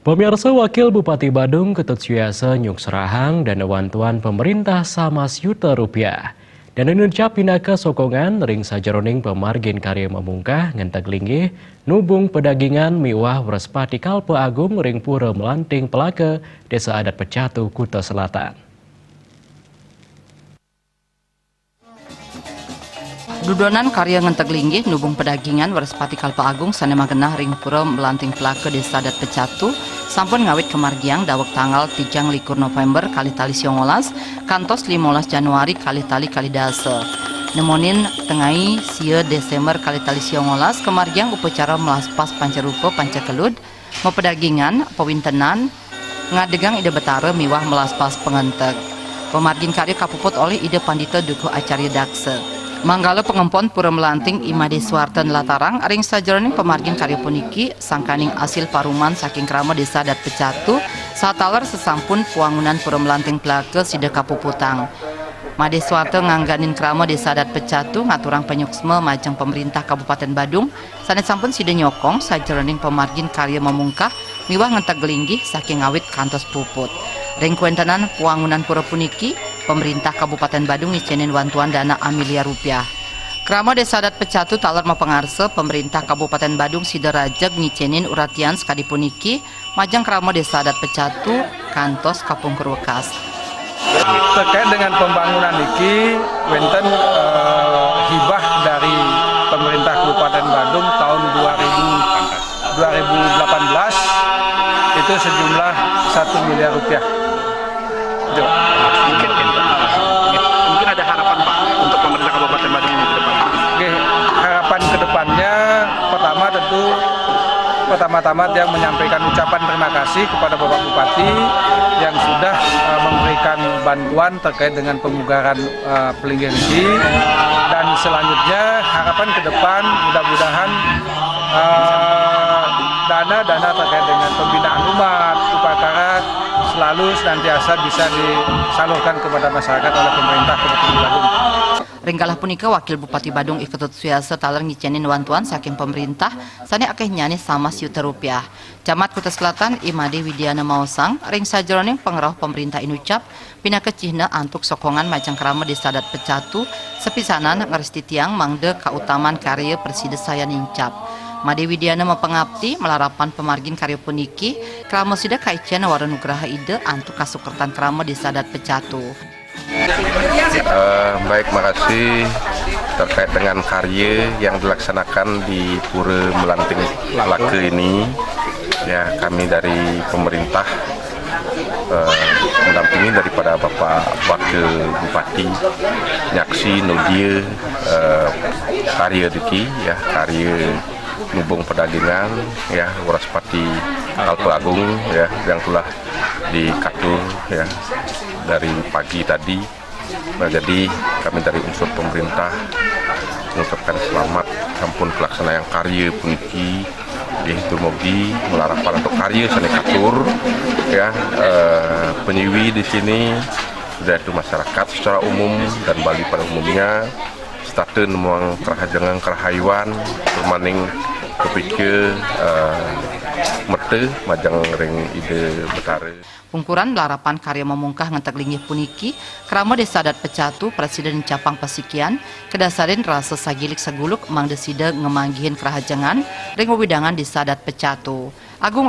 Pemirsa, Wakil Bupati Badung Ketut Suyase nyuk serahang dan bantuan pemerintah sama Rp1. Dan Indonesia pindah ke sokongan ring sajaroning pemargin karya memungkah ngenteg linggih nubung pedagingan miwah Wrespati Kalpe Agung ring pura melanting pelake desa adat Pecatu Kuta Selatan. Dudonan karya ngenteg linggih nubung pedagingan Wrespati Kalpe Agung sanema genah ring pura melanting pelake desa adat Pecatu sampun ngawit kemargiang dawek tanggal 3 November kali tali 19 kantos 15 Januari kali tali dase nemonin tengai sia Desember kali tali 19 kemargiang upacara melaspas pancarupa pancakelud mau pedagingan pewintenan ngadegang ide betara miwah melaspas pengenteg pemargin karya kapuput oleh ide pandita duku acarya dakse Manggala pengempon pura melanting Imade Swarten Latarang ring sajaroning pemargin karya puniki sangkaning asil paruman saking krama desa adat Pecatu sataler sesampun puangunan pura melanting pelake sida kapuputang. Made Swarten ngangganin krama desa adat Pecatu ngaturang penyuksme majeng pemerintah Kabupaten Badung sanes sampun sida nyokong sajaroning pemargin karya memungkah miwah ngenteg linggih saking awit kantos puput. Ring kuentenan puangunan pura puniki pemerintah Kabupaten Badung ngicenin bantuan dana miliar rupiah. Krama desa adat Pecatu taler mapengarse pemerintah Kabupaten Badung siderajeg ngicenin uratian sekadi puniki majang krama desa adat Pecatu kantos kapungkur wekas. Terkait dengan pembangunan iki wenten hibah dari pemerintah Kabupaten Badung tahun 2018 itu sejumlah 1 miliar rupiah. Mungkin ada harapan Pak untuk pemerintah Kabupaten Badung ini ke depan. Oke, harapan ke depannya pertama-tama yang menyampaikan ucapan terima kasih kepada Bapak Bupati yang sudah memberikan bantuan terkait dengan pemugaran Pelinggih ini, dan selanjutnya harapan ke depan mudah-mudahan dana-dana terkait dengan pembinaan umat upacara selalu senantiasa bisa disalurkan kepada masyarakat oleh pemerintah Kabupaten Badung. Ringgalah punika Wakil Bupati Badung Ketut Suyase taler ngicenin bantuan saking pemerintah sani akeh nyani sama Rp1. Camat Kuta Selatan Imade Widiana Mausang ring sajaroning pengeroh pemerintah inucap pina kecihna antuk sokongan majang krama desa adat Pecatu sepisanan ngeresti tiang mangde kautaman karya preside saya nincap. Made Widiana mempengabdi melarapan pemargin karya puniki krama sida kaician waranugraha ide antuk kasukertan krama desa adat Pecatu. Baik, makasih terkait dengan karya yang dilaksanakan di Pura Melanting Pelake ini. Ya, kami dari pemerintah mendampingi daripada Bapak Wakil Bupati nyaksi nudia karya diki ya karya nubung pedagingan ya Wrespati Kalpe Agung ya yang telah dikatur ya dari pagi tadi. Nah, jadi kami dari unsur pemerintah mengucapkan selamat sampun pelaksana yang karya puniki yaitu mogi melarapan untuk karya sani katur ya penyiwi di sini sudah itu masyarakat secara umum dan Bali pada umumnya starten muang kerahajangan kerahayuan permaning kepikir merte majang ring ide betara. Pungkuran larapan karya memungkah ngenteg linggih puniki krama desa adat Pecatu Presiden Capang Pasikian kedasarin rasa sagilik saguluk mangdesida ngemanggihin kerahajangan ring widangan desa adat Pecatu. Agung